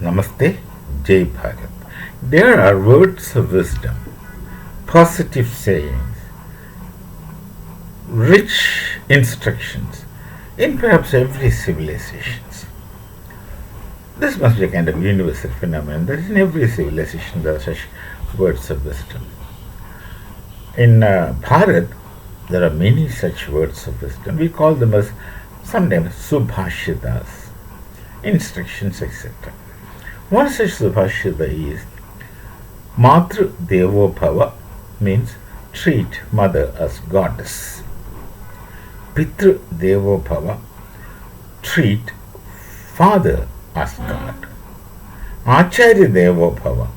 Namaste, Jai Bharat. There are words of wisdom, positive sayings, rich instructions in perhaps every civilization. This must be a kind of universal phenomenon that in every civilization there are such words of wisdom. In Bharat, there are many such words of wisdom. We call them as sometimes subhashitas, instructions, etc. One such subhashita is Matru Devo Bhava, means treat mother as goddess. Pitru Devo Bhava, treat father as God. Acharya Devo Bhava,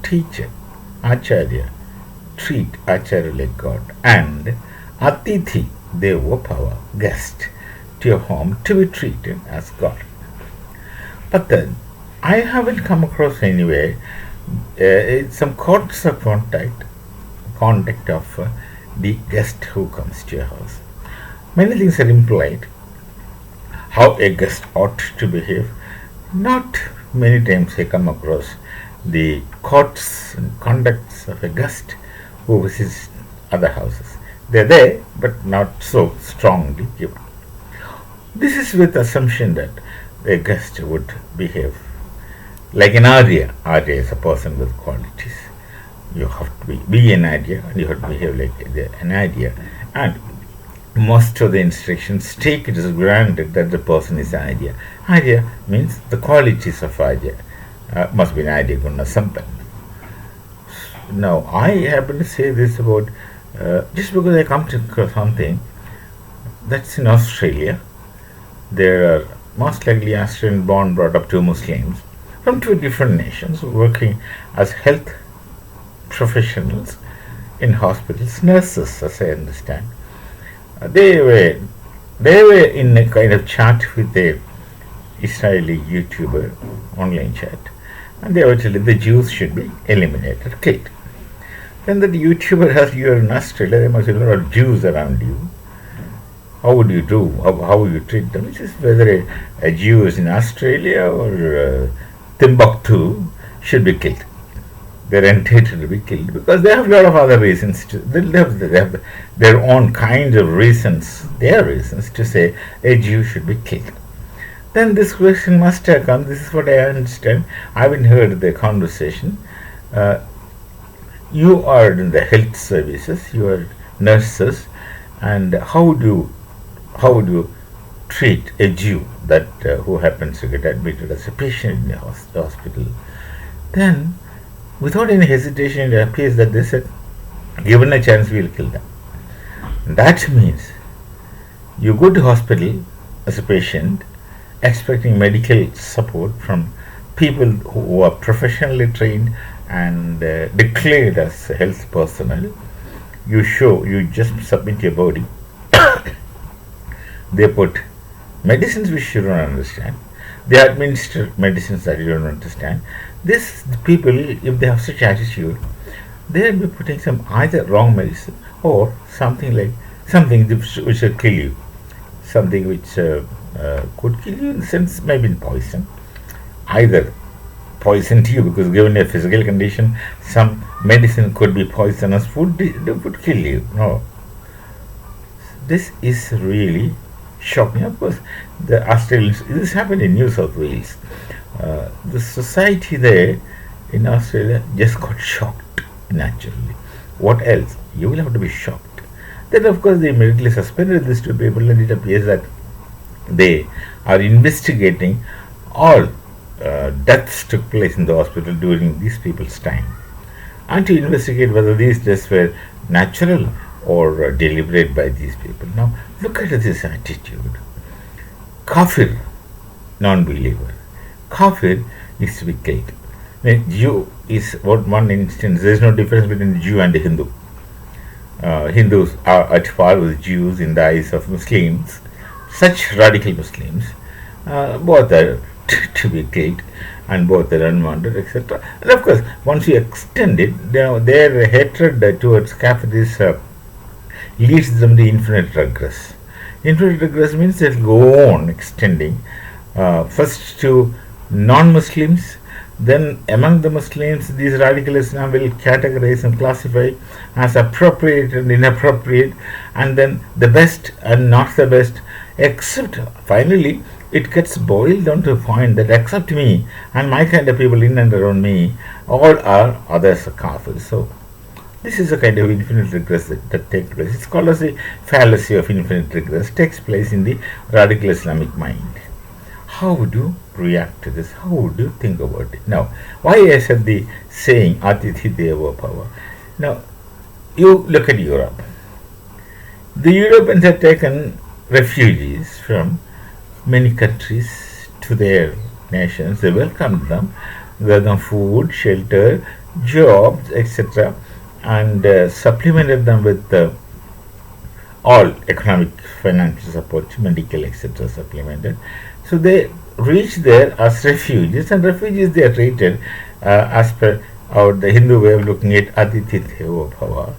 teacher, Acharya, treat Acharya like God. And Atithi Devo Bhava, guest to your home to be treated as God. But then, I haven't come across anywhere some codes of conduct of the guest who comes to your house. Many things are implied, how a guest ought to behave. Not many times I come across the codes and conducts of a guest who visits other houses. They're there, but not so strongly given. This is with assumption that a guest would behave like an Arya. Arya is a person with qualities. You have to be an Arya and you have to behave like an Arya. And most of the instructions take it as granted that the person is Arya. Arya means the qualities of Arya must be an Arya Guna Sampan. Now, I happen to say this about just because I come to something that's in Australia. There are most likely Australian born, brought up two Muslims from two different nations working as health professionals in hospitals, nurses, as I understand. They were in a kind of chat with a Israeli YouTuber, online chat, and they were telling the Jews should be eliminated, killed. Then the YouTuber asked, "You are in Australia, there must be a lot of Jews around you. How would you do? How would you treat them?" Which is whether a Jew is in Australia or Timbuktu should be killed. They're entitled to be killed because they have a lot of other reasons. They have their own kind of reasons, their reasons to say a Jew should be killed. Then this question must have come. This is what I understand. I haven't heard the conversation. You are in the health services. You are nurses, and how would you treat a Jew that who happens to get admitted as a patient in the hospital? Then, without any hesitation, it appears that they said, given a chance, we will kill them. That means you go to hospital as a patient, expecting medical support from people who are professionally trained and declared as health personnel. You just submit your body. They put medicines which you don't understand. They administer medicines that you don't understand. These people, if they have such attitude, they will be putting some either wrong medicine or something which will kill you. Something which could kill you in the sense maybe poison. Either poison to you because given a physical condition, some medicine could be poisonous, would kill you. No. This is really shocking. Of course, the Australians, this happened in New South Wales. The society there in Australia just got shocked naturally. What else? You will have to be shocked. Then, of course, they immediately suspended these two people, and it appears that they are investigating all deaths took place in the hospital during these people's time, and to investigate whether these deaths were natural or deliberate by these people. Now, look at this attitude. Kafir, non-believer. Kafir is to be killed. A Jew is one instance. There is no difference between Jew and Hindu. Hindus are at par with Jews in the eyes of Muslims. Such radical Muslims, both are to be killed, and both are unwanted, etc. And of course, once you extend it, their hatred towards Kafirs leads them to infinite regress. Infinite regress means they'll go on extending first to non-Muslims, Then among the Muslims, these radical Islam will categorize and classify as appropriate and inappropriate, and then the best and not the best, except finally it gets boiled down to a point that except me and my kind of people in and around me, all are others are Kafirs. So this is a kind of infinite regress that takes place. It's called as the fallacy of infinite regress. Takes place in the radical Islamic mind. How would you react to this? How would you think about it? Now, why I said the saying Atithi Deva Bhava? Now, you look at Europe. The Europeans have taken refugees from many countries to their nations. They welcomed them, gave them food, shelter, jobs, etc., and supplemented them with all economic, financial support, medical, etc., supplemented. So they reach there as refugees, and refugees they are treated as per the Hindu way of looking at Aditi Deva Bhava.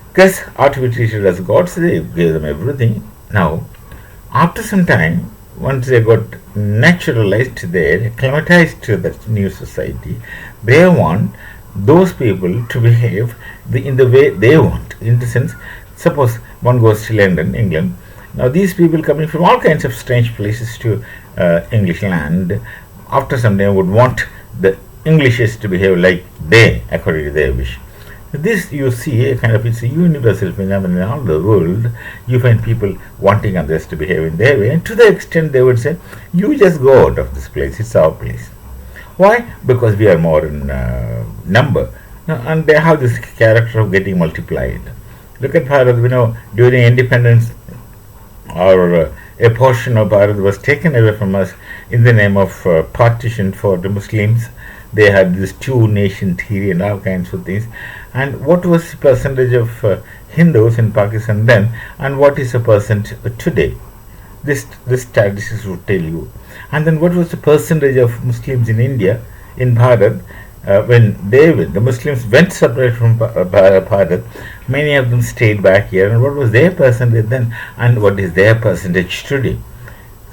Because are to be treated as gods, they gave them everything. Now, after some time, once they got naturalized there, acclimatized to the new society, they want those people to behave in the way they want. In the sense, suppose one goes to London, England. Now these people coming from all kinds of strange places to English land, after some time would want the Englishes to behave like they, according to their wish. This you see a kind of, it's a universal phenomenon in all the world. You find people wanting others to behave in their way, and to the extent they would say, you just go out of this place, it's our place. Why? Because we are more in number. And they have this character of getting multiplied. Look at Bharat, during independence, or a portion of Bharat was taken away from us in the name of partition for the Muslims. They had this two-nation theory and all kinds of things. And what was the percentage of Hindus in Pakistan then, and what is the percent today? This statistics would tell you. And then what was the percentage of Muslims in India, in Bharat, when the Muslims went separate from Bharat, many of them stayed back here, and what was their percentage then, and what is their percentage today?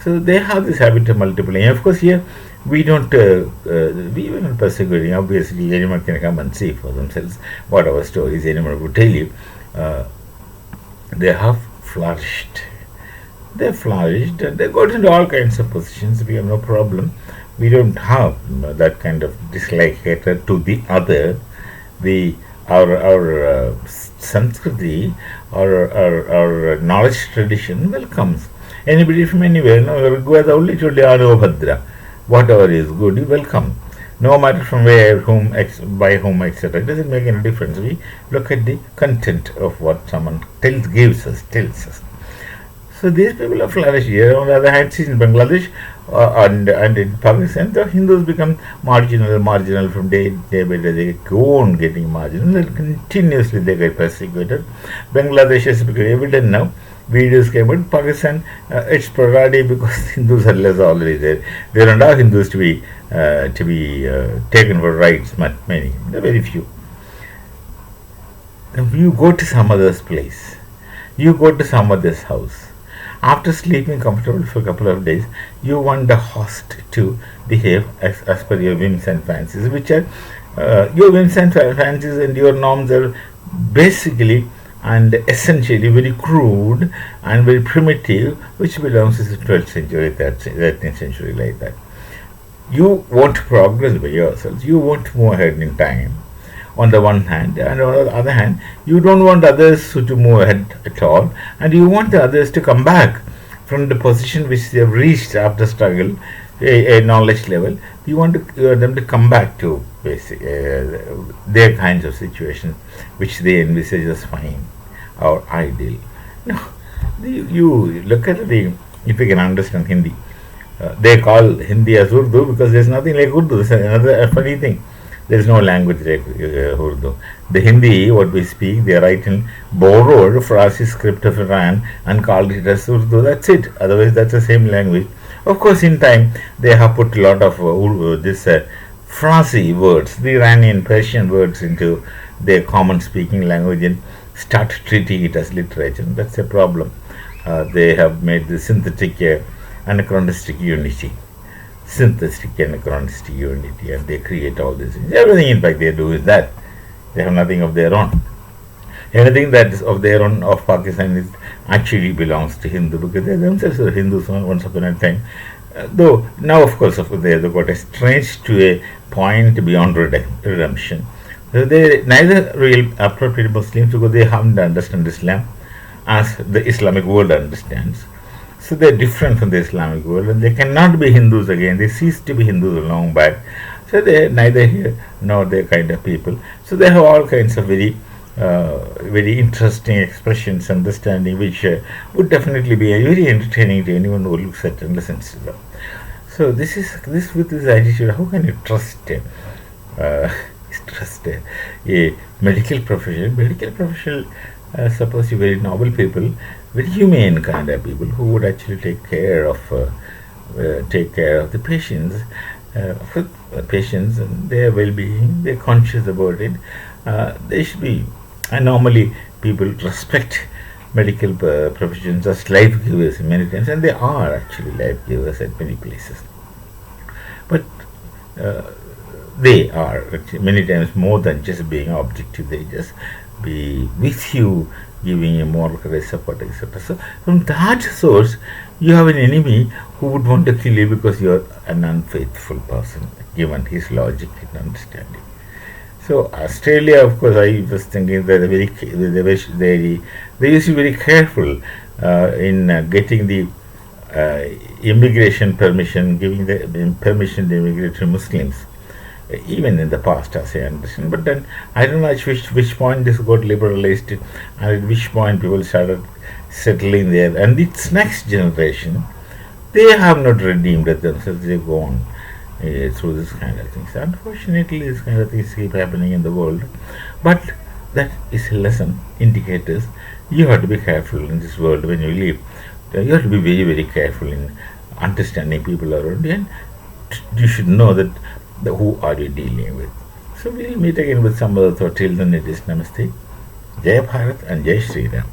So they have this habit of multiplying. Of course, here we don't, we were not persecuting. Obviously, anyone can come and see for themselves what our stories anyone would tell you. They have flourished. They flourished and they got into all kinds of positions. We have no problem. We don't have that kind of dislike, hatred to the other. Our Sanskriti, our knowledge tradition welcomes anybody from anywhere. Rigveda only told Bhadra. Whatever is good, you welcome. No matter from where, whom, by whom, etc. It doesn't make any difference. We look at the content of what someone tells us. So these people are flourishing here. On the other hand, in Bangladesh and in Pakistan, the Hindus become marginal from day by day. They go on getting marginal, and continuously they get persecuted. Bangladesh is becoming evident now. Videos came out. Pakistan, it's sporadic because Hindus are less already there. There are not Hindus to be taken for rights. Many, very few. You go to some other's place. You go to some other's house. After sleeping comfortable for a couple of days, you want the host to behave as per your whims and fancies, which are your whims and fancies and your norms are basically and essentially very crude and very primitive, which belongs to the 12th century, 13th century, like that. You want to progress by yourselves. You want to move ahead in time, on the one hand, and on the other hand, you don't want others to move ahead at all, and you want the others to come back from the position which they have reached after struggle, a knowledge level. You want them to come back to basic their kinds of situations which they envisage as fine or ideal. Now, you look at if you can understand Hindi, they call Hindi as Urdu because there's nothing like Urdu. It's another funny thing. There is no language like Urdu. The Hindi, what we speak, they write in borrowed Farsi script of Iran and called it as Urdu. That's it. Otherwise, that's the same language. Of course, in time, they have put a lot of Farsi words, the Iranian Persian words, into their common speaking language and start treating it as literature. That's a problem. They have made the synthetic anachronistic unity. synthetic anachronistic unity, and they create all these things. Everything, in fact, they do is that. They have nothing of their own. Anything that is of their own, of Pakistan, is actually belongs to Hindu, because they themselves were Hindus once upon a time. Though now, of course, they have got estranged to a point beyond redemption. So they neither real appropriate Muslims, because they haven't understood Islam as the Islamic world understands. So they're different from the Islamic world, and they cannot be Hindus again. They ceased to be Hindus long back. So they're neither here nor their kind of people. So they have all kinds of very interesting expressions, understanding, which would definitely be very entertaining to anyone who looks at and listens to them. So this with this attitude, how can you trust trust a medical profession? Medical profession, suppose you very noble people, very humane kind of people who would actually take care of the patients, and their well-being. They're conscious about it. They should be. And normally, people respect medical professions as life givers many times, and they are actually life givers at many places. But they are actually many times more than just being objective. They just be with you, giving you moral courage, support, etc. So, from that source, you have an enemy who would want to kill you because you are an unfaithful person, given his logic and understanding. So Australia, of course, I was thinking that they used to be very careful in getting the immigration permission, giving the permission to immigrate to Muslims, even in the past, as I understand. But then I don't know at which point this got liberalized, and at which point people started settling there. And its next generation, they have not redeemed themselves. They go on through this kind of things. Unfortunately, this kind of things keep happening in the world. But that is a lesson, indicators. You have to be careful in this world when you live. You have to be very, very careful in understanding people around you, and you should know that who are you dealing with. So we'll meet again with some other thought. Till then, it is Namaste, Jai Bharat, and Jai Shri Ram.